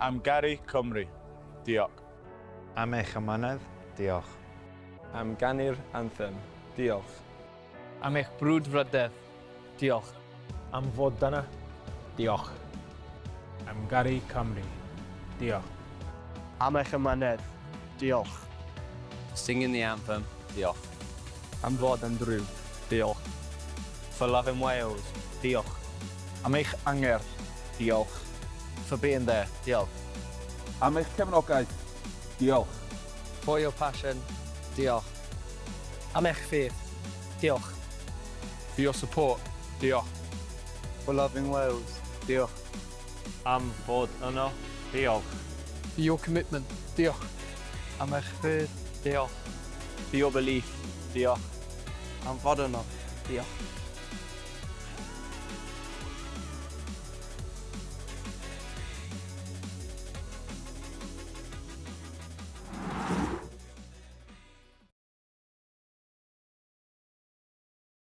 Am garu Cymru. Diolch. Am eich ymanedd. Diolch. Am ganu'r anthem. Diolch. Am eich brwdfrydedd. Diolch. Am fod yna. Diolch. Am garu Cymru. Diolch. Am eich ymanedd. Diolch. Singing the anthem. Diolch. Am fod yn drwg. Diolch. For loving Wales. Diolch. Am eich angerdd. Diolch. For being there. Diolch. Am eich cefnogaeth. Diolch. For your passion. Diolch. Am eich ffydd. Diolch. For your support. Diolch. For loving Wales. Diolch. Am fod yno. Diolch. For your commitment. Diolch. Am eich ffydd. Diolch. For your belief. Diolch. Am fod yno. Diolch.